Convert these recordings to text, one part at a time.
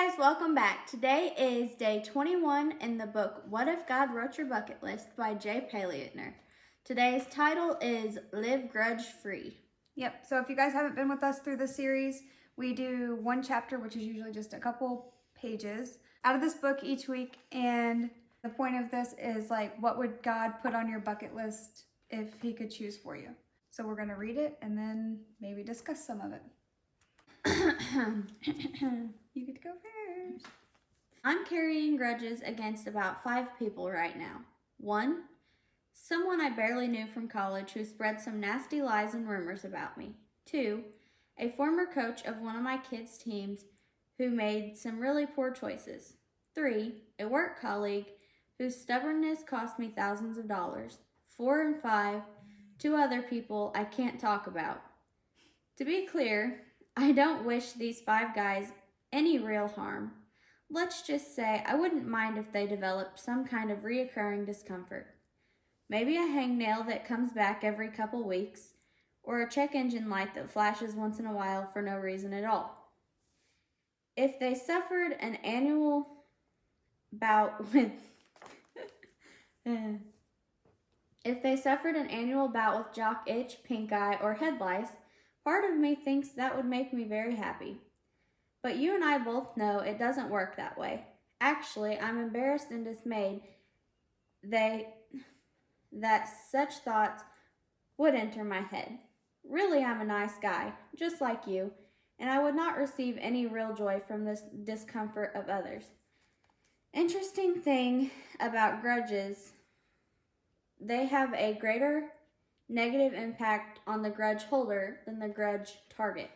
guys, welcome back. Today is day 21 in the book What If God Wrote Your Bucket List by Jay Payleitner. Today's title is Live Grudge Free. Yep, so if you guys haven't been with us through the series, we do one chapter, which is usually just a couple pages, out of this book each week. And the point of this is like, what would God put on your bucket list if he could choose for you? So we're going to read it and then maybe discuss some of it. You get to go first. I'm carrying grudges against about 5 people right now. 1, someone I barely knew from college who spread some nasty lies and rumors about me. 2, a former coach of one of my kids' teams who made some really poor choices. 3, a work colleague whose stubbornness cost me thousands of dollars. 4 and 5, 2 other people I can't talk about. To be clear, I don't wish these 5 guys any real harm. Let's just say I wouldn't mind if they developed some kind of reoccurring discomfort. Maybe a hangnail that comes back every couple weeks, or a check engine light that flashes once in a while for no reason at all. If they suffered an annual bout with jock itch, pink eye, or head lice, part of me thinks that would make me very happy. But you and I both know it doesn't work that way. Actually, I'm embarrassed and dismayed that such thoughts would enter my head. Really, I'm a nice guy, just like you, and I would not receive any real joy from this discomfort of others. Interesting thing about grudges, they have a greater negative impact on the grudge holder than the grudge target.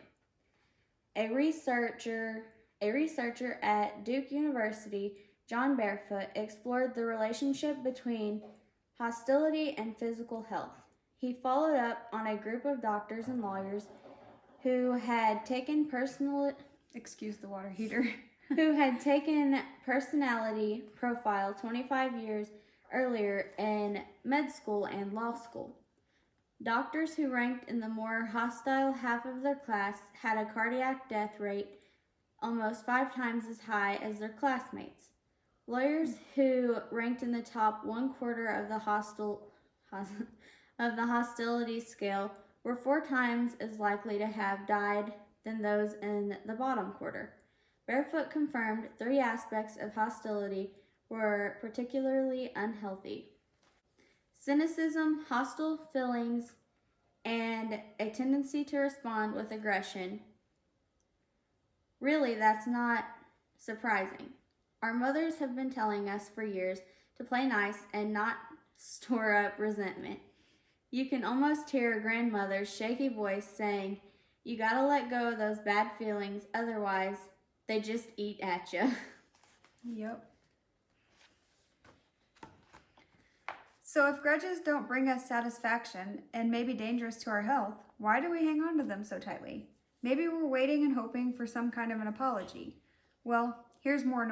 A researcher at Duke University, John Barefoot, explored the relationship between hostility and physical health. He followed up on a group of doctors and lawyers who had taken personality profile 25 years earlier in med school and law school. Doctors who ranked in the more hostile half of their class had a cardiac death rate almost 5 times as high as their classmates. Lawyers who ranked in the top 1/4 of the hostility scale were 4 times as likely to have died than those in the bottom quarter. Barefoot confirmed 3 aspects of hostility were particularly unhealthy: cynicism, hostile feelings, and a tendency to respond with aggression. Really, that's not surprising. Our mothers have been telling us for years to play nice and not store up resentment. You can almost hear a grandmother's shaky voice saying, "You gotta let go of those bad feelings, otherwise they just eat at you." Yep. So if grudges don't bring us satisfaction and may be dangerous to our health, why do we hang on to them so tightly? Maybe we're waiting and hoping for some kind of an apology. Well, here's more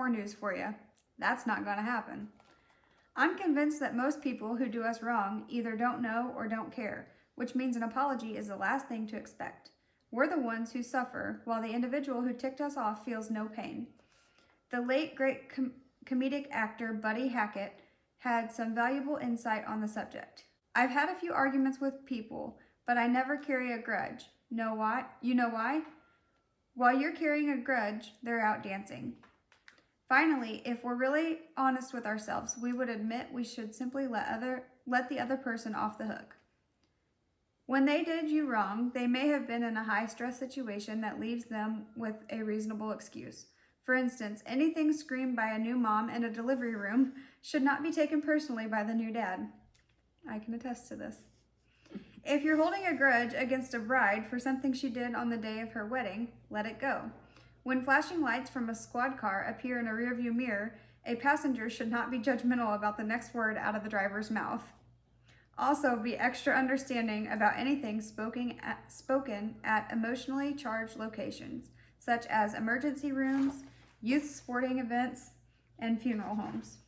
news for you. That's not going to happen. I'm convinced that most people who do us wrong either don't know or don't care, which means an apology is the last thing to expect. We're the ones who suffer, while the individual who ticked us off feels no pain. The late great comedic actor Buddy Hackett had some valuable insight on the subject. I've had a few arguments with people, but I never carry a grudge. Know why? You know why? While you're carrying a grudge, they're out dancing. Finally, if we're really honest with ourselves, we would admit we should simply let the other person off the hook. When they did you wrong, they may have been in a high-stress situation that leaves them with a reasonable excuse. For instance, anything screamed by a new mom in a delivery room should not be taken personally by the new dad. I can attest to this. If you're holding a grudge against a bride for something she did on the day of her wedding, let it go. When flashing lights from a squad car appear in a rearview mirror, a passenger should not be judgmental about the next word out of the driver's mouth. Also, be extra understanding about anything spoken at emotionally charged locations, such as emergency rooms, youth sporting events, and funeral homes.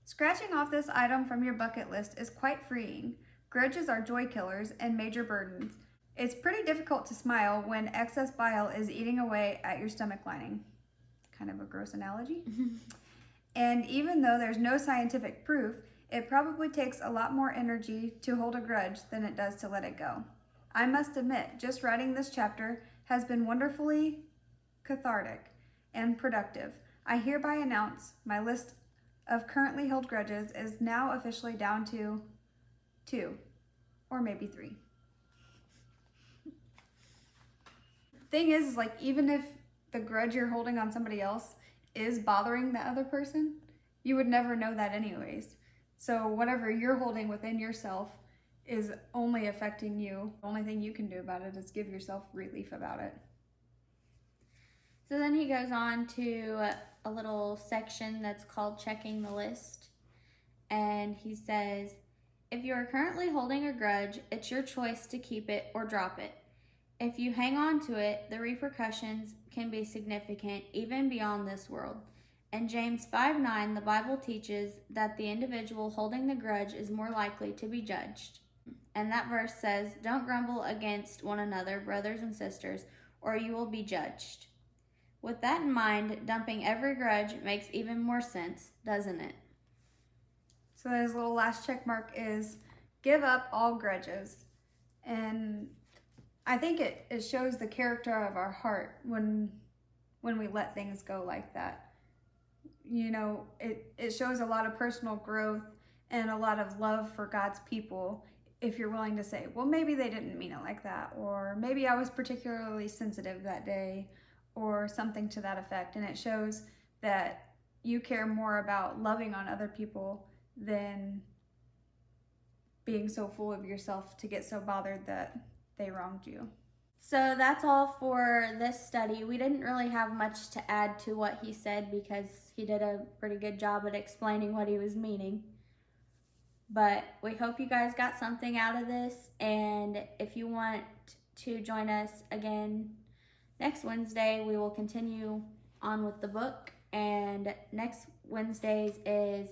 Scratching off this item from your bucket list is quite freeing. Grudges are joy killers and major burdens. It's pretty difficult to smile when excess bile is eating away at your stomach lining. Kind of a gross analogy. And even though there's no scientific proof, it probably takes a lot more energy to hold a grudge than it does to let it go. I must admit, just writing this chapter has been wonderfully cathartic and productive. I hereby announce my list of currently held grudges is now officially down to 2, or maybe 3. Thing is, like, even if the grudge you're holding on somebody else is bothering the other person, you would never know that anyways. So whatever you're holding within yourself is only affecting you. The only thing you can do about it is give yourself relief about it. So then he goes on to a little section that's called checking the list. And he says, if you are currently holding a grudge, it's your choice to keep it or drop it. If you hang on to it, the repercussions can be significant even beyond this world. In James 5:9, the Bible teaches that the individual holding the grudge is more likely to be judged. And that verse says, don't grumble against one another, brothers and sisters, or you will be judged. With that in mind, dumping every grudge makes even more sense, doesn't it? So his little last check mark is give up all grudges. And I think it shows the character of our heart when we let things go like that. You know, it shows a lot of personal growth and a lot of love for God's people if you're willing to say, well, maybe they didn't mean it like that, or maybe I was particularly sensitive that day, or something to that effect. And it shows that you care more about loving on other people than being so full of yourself to get so bothered that they wronged you. So that's all for this study. We didn't really have much to add to what he said because he did a pretty good job at explaining what he was meaning. But we hope you guys got something out of this. And if you want to join us again next Wednesday, we will continue on with the book. And next Wednesday's is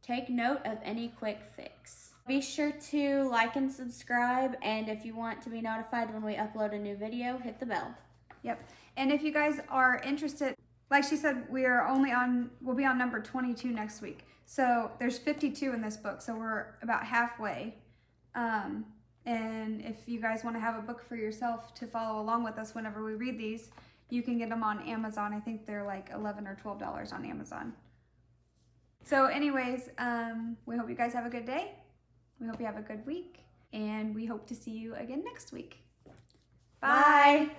take note of any quick fix. Be sure to like and subscribe, and if you want to be notified when we upload a new video, hit the bell. Yep. And if you guys are interested, like she said, we'll be on number 22 next week. So there's 52 in this book, so we're about halfway. And if you guys want to have a book for yourself to follow along with us whenever we read these, you can get them on Amazon. I think they're like $11 or $12 on Amazon. So anyways, we hope you guys have a good day. We hope you have a good week, and we hope to see you again next week. Bye.